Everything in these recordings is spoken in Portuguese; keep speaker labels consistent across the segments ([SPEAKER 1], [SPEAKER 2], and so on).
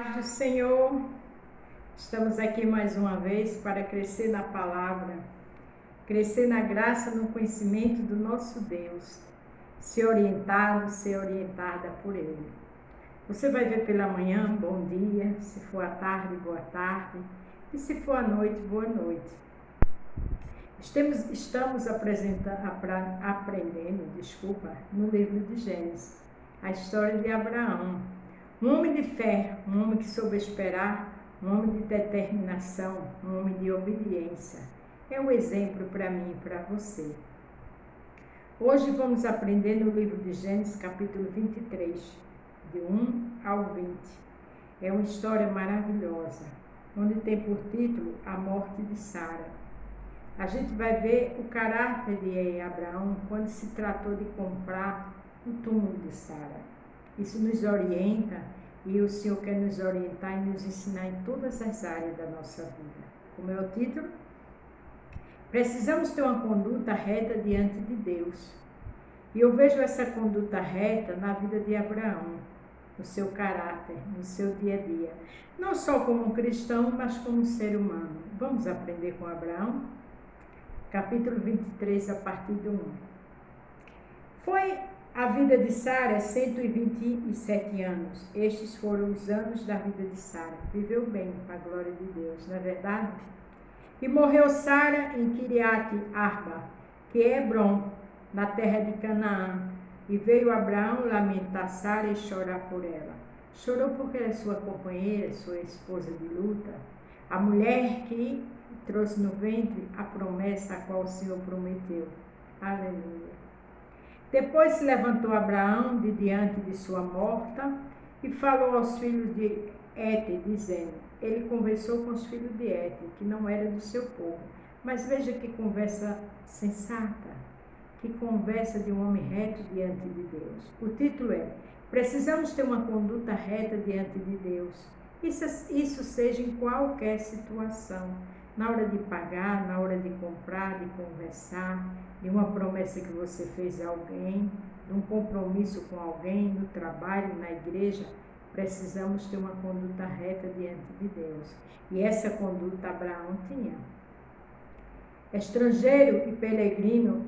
[SPEAKER 1] Paz do Senhor, estamos aqui mais uma vez para crescer na palavra, crescer na graça, no conhecimento do nosso Deus, ser orientado, ser orientada por Ele. Você vai ver pela manhã, bom dia, se for à tarde, boa tarde, e se for à noite, boa noite. Estamos aprendendo, no livro de Gênesis, a história de Abraão. Um homem de fé, um homem que soube esperar, um homem de determinação, um homem de obediência. É um exemplo para mim e para você. Hoje vamos aprender no livro de Gênesis, capítulo 23, de 1 ao 20. É uma história maravilhosa, onde tem por título a morte de Sara. A gente vai ver o caráter de Abraão quando se tratou de comprar o túmulo de Sara. Isso nos orienta e o Senhor quer nos orientar e nos ensinar em todas as áreas da nossa vida. Como é o título? Precisamos ter uma conduta reta diante de Deus. E eu vejo essa conduta reta na vida de Abraão, no seu caráter, no seu dia a dia. Não só como um cristão, mas como um ser humano. Vamos aprender com Abraão? Capítulo 23, a partir do 1. Foi a vida de Sara, 127 anos. Estes foram os anos da vida de Sara. Viveu bem, para a glória de Deus, não é verdade? E morreu Sara em Kiriat Arba, que é Hebrom, na terra de Canaã. E veio Abraão lamentar Sara e chorar por ela. Chorou porque era sua companheira, sua esposa de luta, a mulher que trouxe no ventre a promessa a qual o Senhor prometeu. Aleluia. Depois se levantou Abraão de diante de sua morta e falou aos filhos de Et, dizendo, ele conversou com os filhos de Et, que não era do seu povo. Mas veja que conversa sensata, que conversa de um homem reto diante de Deus. O título é, precisamos ter uma conduta reta diante de Deus. Isso seja em qualquer situação. Na hora de pagar, na hora de comprar, de conversar, de uma promessa que você fez a alguém, de um compromisso com alguém, no trabalho, na igreja, precisamos ter uma conduta reta diante de Deus. E essa conduta Abraão tinha. Estrangeiro e peregrino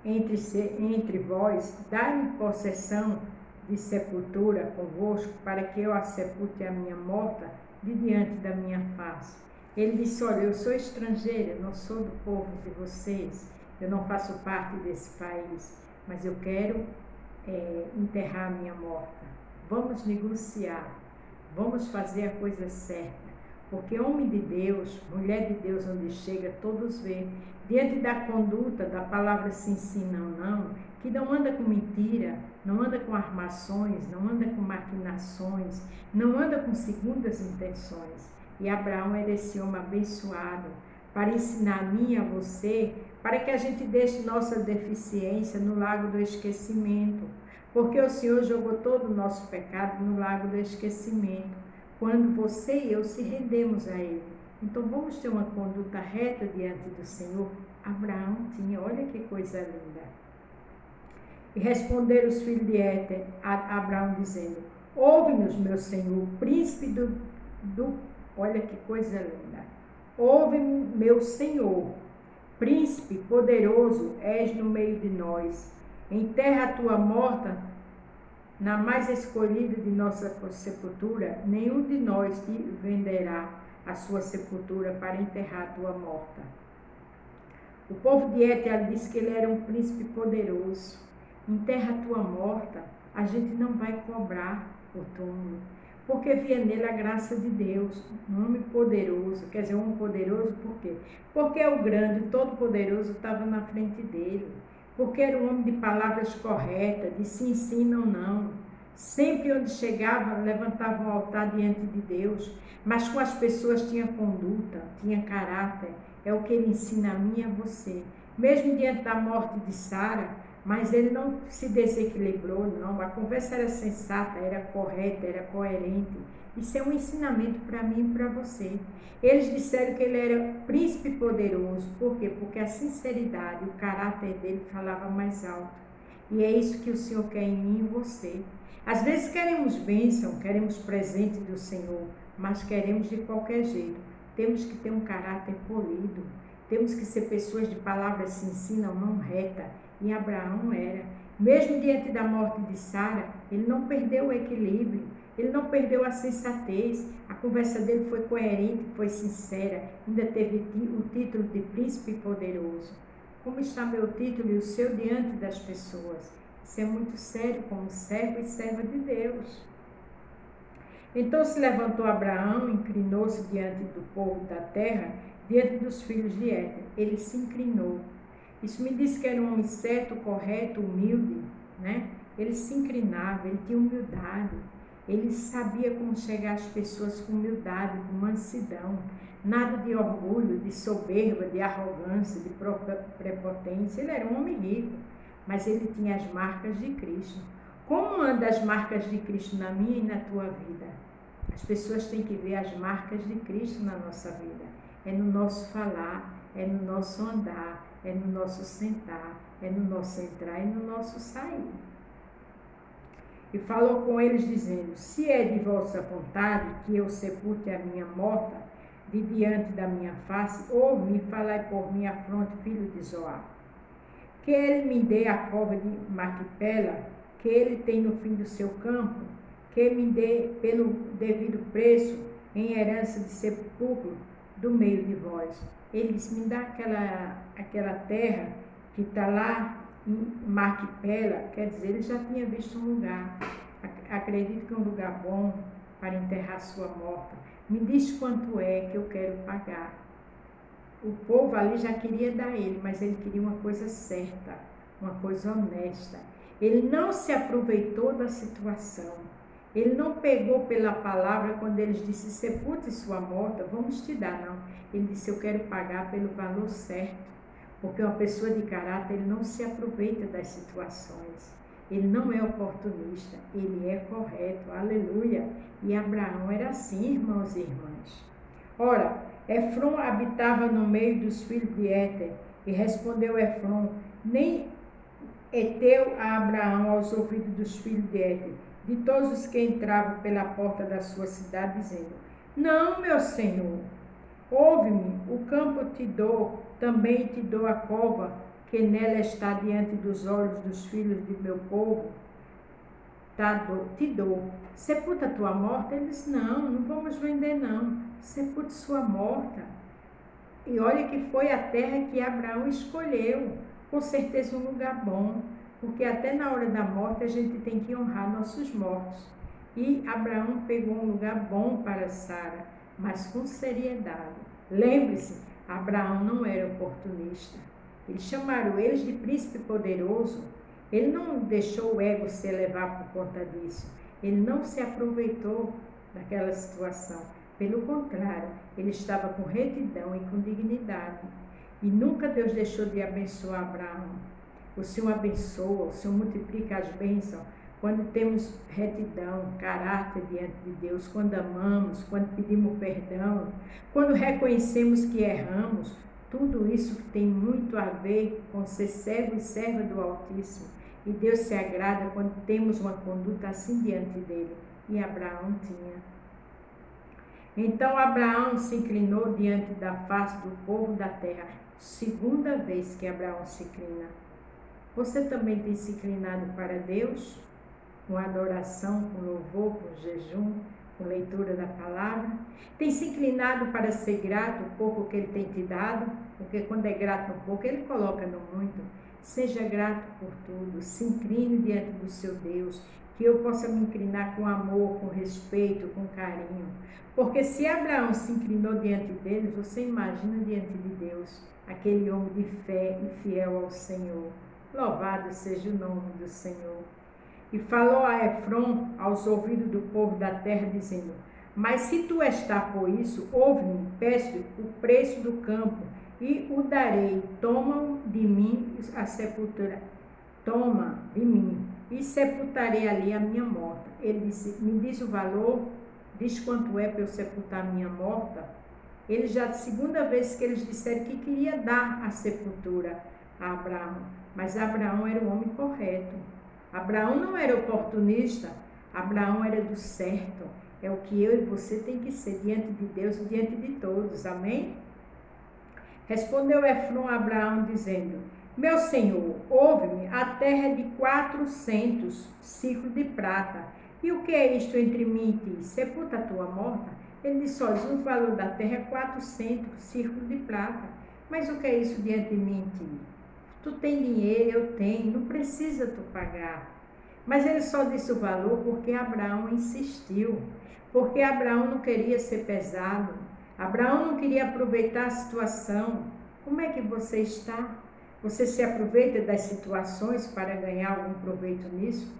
[SPEAKER 1] entre vós, dai-me possessão de sepultura convosco, para que eu a sepulte a minha morta de diante da minha face. Ele disse, olha, eu sou estrangeiro, não sou do povo de vocês, eu não faço parte desse país, mas eu quero enterrar a minha morta. Vamos negociar, vamos fazer a coisa certa, porque homem de Deus, mulher de Deus, onde chega, todos veem, diante da conduta, da palavra se ensina ou não, que não anda com mentira, não anda com armações, não anda com maquinações, não anda com segundas intenções. E Abraão era esse homem abençoado para ensinar a mim e a você, para que a gente deixe nossa deficiência no lago do esquecimento, porque o Senhor jogou todo o nosso pecado no lago do esquecimento, quando você e eu se rendemos a Ele. Então vamos ter uma conduta reta diante do Senhor. Abraão tinha, olha que coisa linda. E responderam os filhos de Et a Abraão dizendo, ouve-nos, meu Senhor, príncipe olha que coisa linda. Ouve-me, meu Senhor, príncipe poderoso és no meio de nós. Enterra a tua morta na mais escolhida de nossa sepultura. Nenhum de nós te venderá a sua sepultura para enterrar a tua morta. O povo de Et disse que ele era um príncipe poderoso. Enterra a tua morta, a gente não vai cobrar o túmulo, porque via nele a graça de Deus, um homem poderoso. Quer dizer, um homem poderoso por quê? Porque o grande, todo poderoso estava na frente dele, porque era um homem de palavras corretas, de se ensina ou não. Sempre onde chegava, levantava um altar diante de Deus, mas com as pessoas tinha conduta, tinha caráter. É o que ele ensina a mim e a você. Mesmo diante da morte de Sara, mas ele não se desequilibrou, não. A conversa era sensata, era correta, era coerente. Isso é um ensinamento para mim e para você. Eles disseram que ele era príncipe poderoso. Por quê? Porque a sinceridade, o caráter dele falava mais alto. E é isso que o Senhor quer em mim e em você. Às vezes queremos bênção, queremos presente do Senhor, mas queremos de qualquer jeito. Temos que ter um caráter polido, temos que ser pessoas de palavras se ensinam, não reta. E Abraão era. Mesmo diante da morte de Sara, ele não perdeu o equilíbrio, ele não perdeu a sensatez. A conversa dele foi coerente, foi sincera, ainda teve o título de príncipe poderoso. Como está meu título e o seu diante das pessoas? Isso é muito sério como servo e serva de Deus. Então se levantou Abraão, inclinou-se diante do povo da terra, diante dos filhos de Éter. Ele se inclinou. Isso me diz que era um homem certo, correto, humilde, né? Ele se inclinava, ele tinha humildade. Ele sabia como chegar às pessoas com humildade, com mansidão. Nada de orgulho, de soberba, de arrogância, de prepotência. Ele era um homem rico, mas ele tinha as marcas de Cristo. Como andam as marcas de Cristo na minha e na tua vida? As pessoas têm que ver as marcas de Cristo na nossa vida. É no nosso falar, é no nosso andar, é no nosso sentar, é no nosso entrar e no nosso sair. E falou com eles dizendo: se é de vossa vontade que eu sepulte a minha morta de diante da minha face, ouve-me e falai por minha fronte, filho de Zoar. Que ele me dê a cova de Maquipela, que ele tem no fim do seu campo, que me dê pelo devido preço em herança de sepulcro do meio de vós. Ele disse: me dá aquela terra que está lá em Maquipela. Quer dizer, ele já tinha visto um lugar, acredito que um lugar bom para enterrar sua morta. Me diz quanto é que eu quero pagar. O povo ali já queria dar ele, mas ele queria uma coisa certa, uma coisa honesta. Ele não se aproveitou da situação. Ele não pegou pela palavra quando eles disseram: sepulte sua morta, vamos te dar, não. Ele disse: eu quero pagar pelo valor certo. Porque uma pessoa de caráter, ele não se aproveita das situações. Ele não é oportunista, ele é correto, aleluia. E Abraão era assim, irmãos e irmãs. Ora, Efron habitava no meio dos filhos de Éter, e respondeu Efron: nem eteu a Abraão aos ouvidos dos filhos de Éter, de todos os que entravam pela porta da sua cidade, dizendo: não, meu senhor, ouve-me, o campo te dou, também te dou a cova, que nela está diante dos olhos dos filhos de meu povo, te dou. Sepulta tua morta. Ele disse: não vamos vender não, sepulte sua morta. E olha que foi a terra que Abraão escolheu, com certeza um lugar bom, porque até na hora da morte a gente tem que honrar nossos mortos. E Abraão pegou um lugar bom para Sara, mas com seriedade. Lembre-se, Abraão não era oportunista. Eles chamaram eles de príncipe poderoso. Ele não deixou o ego se elevar por conta disso. Ele não se aproveitou daquela situação. Pelo contrário, ele estava com retidão e com dignidade. E nunca Deus deixou de abençoar Abraão. O Senhor abençoa, o Senhor multiplica as bênçãos quando temos retidão, caráter diante de Deus, quando amamos, quando pedimos perdão, quando reconhecemos que erramos. Tudo isso tem muito a ver com ser servo e serva do Altíssimo. E Deus se agrada quando temos uma conduta assim diante dele. E Abraão tinha. Então Abraão se inclinou diante da face do povo da terra. Segunda vez que Abraão se inclina. Você também tem se inclinado para Deus? Com adoração, com louvor, com jejum, com leitura da palavra? Tem se inclinado para ser grato o pouco que ele tem te dado? Porque quando é grato um pouco, ele coloca no muito. Seja grato por tudo, se incline diante do seu Deus, que eu possa me inclinar com amor, com respeito, com carinho. Porque se Abraão se inclinou diante dele, você imagina diante de Deus, aquele homem de fé e fiel ao Senhor. Louvado seja o nome do Senhor. E falou a Efron aos ouvidos do povo da terra, dizendo: mas se tu está por isso, ouve-me, peço o preço do campo, e o darei. Toma de mim a sepultura. Toma de mim, e sepultarei ali a minha morta. Ele disse: me diz o valor, diz quanto é para eu sepultar a minha morta. Ele já, a segunda vez que eles disseram que queria dar a sepultura a Abraão. Mas Abraão era um homem correto. Abraão não era oportunista. Abraão era do certo. É o que eu e você tem que ser diante de Deus e diante de todos. Amém? Respondeu Efrom a Abraão, dizendo: Meu senhor, ouve-me, a terra é de 400 ciclos de prata. E o que é isto entre mim e ti? Sepulta a tua morta? Ele disse: Olha, o valor da terra é 400 ciclos de prata. Mas o que é isso diante de mim e ti? Tu tem dinheiro, eu tenho, não precisa tu pagar. Mas ele só disse o valor porque Abraão insistiu. Porque Abraão não queria ser pesado. Abraão não queria aproveitar a situação. Como é que você está? Você se aproveita das situações para ganhar algum proveito nisso?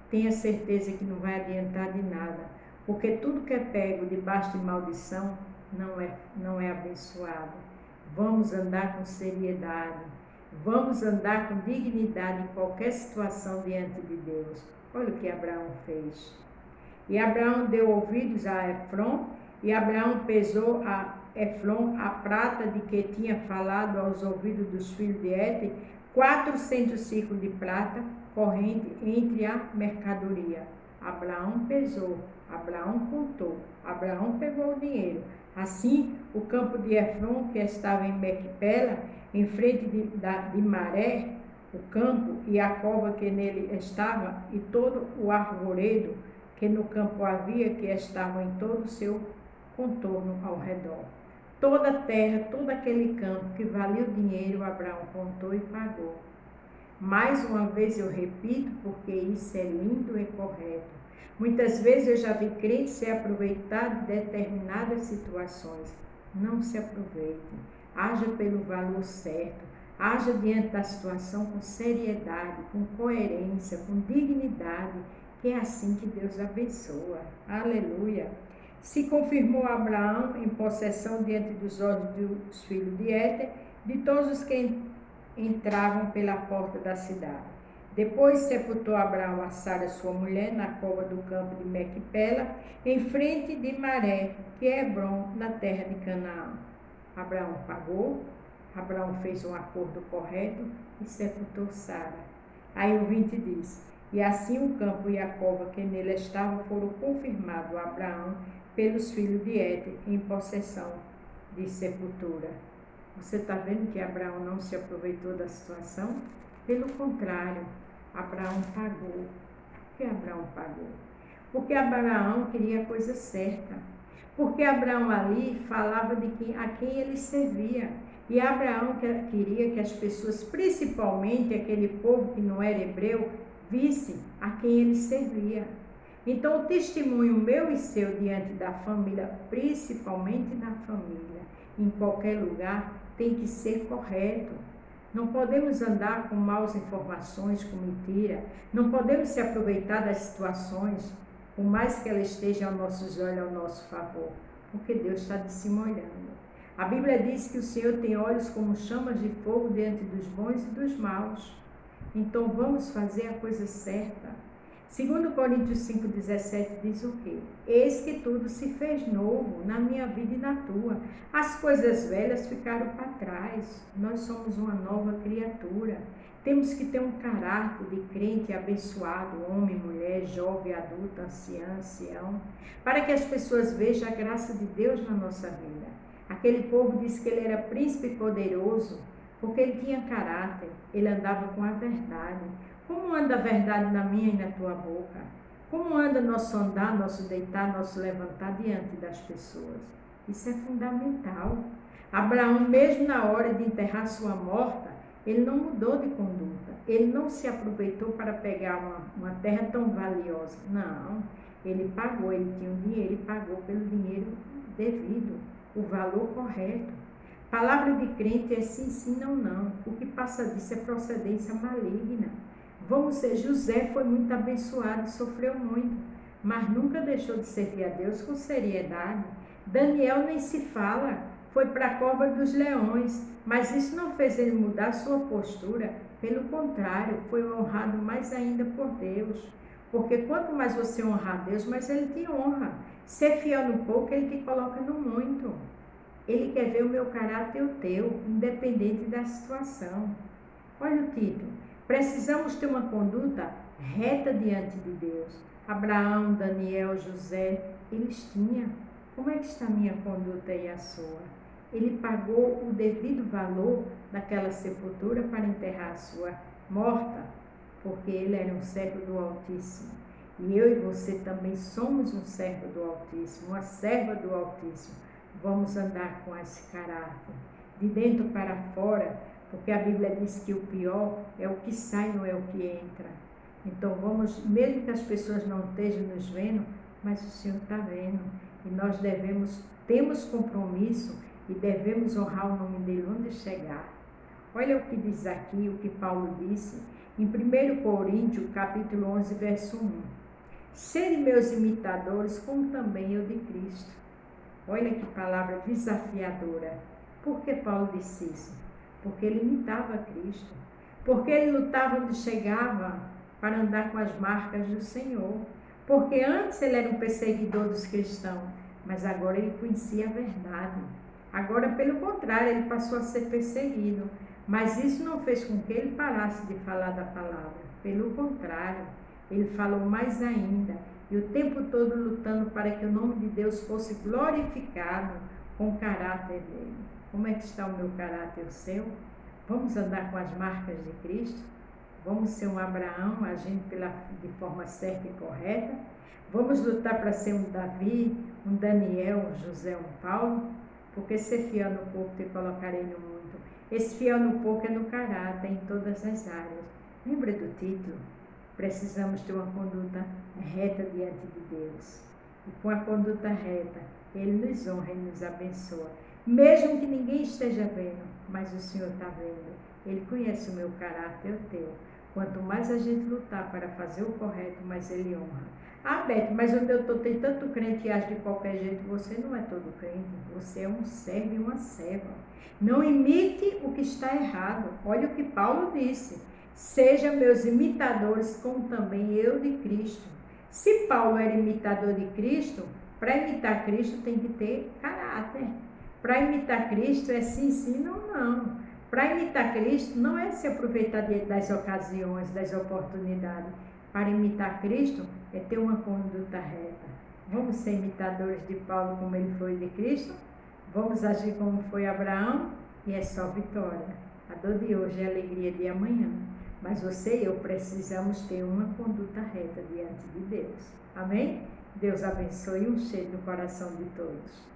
[SPEAKER 1] Tenha certeza que não vai adiantar de nada, porque tudo que é pego debaixo de maldição não é abençoado. Vamos andar com seriedade, vamos andar com dignidade em qualquer situação diante de Deus. Olha o que Abraão fez. E Abraão deu ouvidos a Efrom, e Abraão pesou a Efrom a prata de que tinha falado aos ouvidos dos filhos de Hete, 400 ciclos de prata, corrente entre a mercadoria. Abraão pesou, Abraão contou, Abraão pegou o dinheiro. Assim, o campo de Efrom, que estava em Mequipela, em frente de Maré, o campo e a cova que nele estava, e todo o arvoredo que no campo havia, que estavam em todo o seu contorno ao redor. Toda a terra, todo aquele campo que valia o dinheiro, Abraão contou e pagou. Mais uma vez eu repito, porque isso é lindo e correto. Muitas vezes eu já vi crentes se aproveitar de determinadas situações. Não se aproveite. Haja pelo valor certo. Haja diante da situação com seriedade, com coerência, com dignidade, que é assim que Deus abençoa. Aleluia! Se confirmou Abraão em possessão diante dos olhos dos filhos de Hete, de todos os que entravam pela porta da cidade. Depois sepultou Abraão a Sara, sua mulher, na cova do campo de Mequipela, em frente de Maré, que é Hebrom, na terra de Canaã. Abraão pagou, Abraão fez um acordo correto e sepultou Sara. Aí o 20 diz: E assim o campo e a cova que nele estava foram confirmados a Abraão pelos filhos de Hete em possessão de sepultura. Você está vendo que Abraão não se aproveitou da situação? Pelo contrário, Abraão pagou. Por que Abraão pagou? Porque Abraão queria a coisa certa. Porque Abraão ali falava de a quem ele servia. E Abraão queria que as pessoas, principalmente aquele povo que não era hebreu, vissem a quem ele servia. Então, o testemunho meu e seu diante da família, principalmente na família, em qualquer lugar, tem que ser correto. Não podemos andar com maus informações, com mentira. Não podemos se aproveitar das situações, por mais que ela esteja aos nossos olhos, ao nosso favor, porque Deus está de cima olhando. A Bíblia diz que o Senhor tem olhos como chamas de fogo diante dos bons e dos maus. Então vamos fazer a coisa certa. 2 Coríntios 5,17 diz o quê? Eis que tudo se fez novo na minha vida e na tua. As coisas velhas ficaram para trás. Nós somos uma nova criatura. Temos que ter um caráter de crente abençoado, homem, mulher, jovem, adulto, ancião, para que as pessoas vejam a graça de Deus na nossa vida. Aquele povo disse que ele era príncipe poderoso, porque ele tinha caráter, ele andava com a verdade. Como anda a verdade na minha e na tua boca? Como anda nosso andar, nosso deitar, nosso levantar diante das pessoas? Isso é fundamental. Abraão, mesmo na hora de enterrar sua morta, ele não mudou de conduta. Ele não se aproveitou para pegar uma terra tão valiosa. Não, ele pagou, ele tinha um dinheiro e pagou pelo dinheiro devido, o valor correto. Palavra de crente é sim, sim, não, não. O que passa disso é procedência maligna. Vamos ver, José foi muito abençoado, sofreu muito, mas nunca deixou de servir a Deus com seriedade. Daniel nem se fala, foi para a cova dos leões, mas isso não fez ele mudar sua postura. Pelo contrário, foi honrado mais ainda por Deus. Porque quanto mais você honrar a Deus, mais Ele te honra. Ser fiel no pouco, Ele te coloca no muito. Ele quer ver o meu caráter e o teu, independente da situação. Olha o título. Precisamos ter uma conduta reta diante de Deus. Abraão, Daniel, José, eles tinham. Como é que está a minha conduta e a sua? Ele pagou o devido valor daquela sepultura para enterrar a sua morta, porque ele era um servo do Altíssimo. E eu e você também somos um servo do Altíssimo, uma serva do Altíssimo. Vamos andar com esse caráter, de dentro para fora, porque a Bíblia diz que o pior é o que sai, não é o que entra. Então vamos, mesmo que as pessoas não estejam nos vendo, mas o Senhor está vendo. E nós temos compromisso e devemos honrar o nome dele onde chegar. Olha o que diz aqui, o que Paulo disse em 1 Coríntios, capítulo 11, verso 1. Sede meus imitadores, como também eu de Cristo. Olha que palavra desafiadora. Por que Paulo disse isso? Porque ele imitava Cristo. Porque ele lutava onde chegava para andar com as marcas do Senhor. Porque antes ele era um perseguidor dos cristãos, mas agora ele conhecia a verdade. Agora, pelo contrário, ele passou a ser perseguido. Mas isso não fez com que ele parasse de falar da palavra. Pelo contrário, ele falou mais ainda. E o tempo todo lutando para que o nome de Deus fosse glorificado com o caráter dele. Como é que está o meu caráter, o seu? Vamos andar com as marcas de Cristo? Vamos ser um Abraão, agindo de forma certa e correta? Vamos lutar para ser um Davi, um Daniel, um José, um Paulo? Porque ser fiel no pouco te colocarei no mundo. Esse fiel no pouco é no caráter, em todas as áreas. Lembra do título? Precisamos ter uma conduta reta diante de Deus. E com a conduta reta, Ele nos honra e nos abençoa. Mesmo que ninguém esteja vendo, mas o Senhor está vendo. Ele conhece o meu caráter e o teu. Quanto mais a gente lutar para fazer o correto, mais Ele honra. Ah, Beto, mas onde eu estou tem tanto crente que age de qualquer jeito. Você não é todo crente, você é um servo e uma serva. Não imite o que está errado. Olha o que Paulo disse. Sejam meus imitadores, como também eu de Cristo. Se Paulo era imitador de Cristo, para imitar Cristo tem que ter caráter. Para imitar Cristo é sim, sim, não, não. Para imitar Cristo não é se aproveitar das ocasiões, das oportunidades. Para imitar Cristo é ter uma conduta reta. Vamos ser imitadores de Paulo como ele foi de Cristo? Vamos agir como foi Abraão? E é só vitória. A dor de hoje é a alegria de amanhã. Mas você e eu precisamos ter uma conduta reta diante de Deus. Amém? Deus abençoe e um cheiro no coração de todos.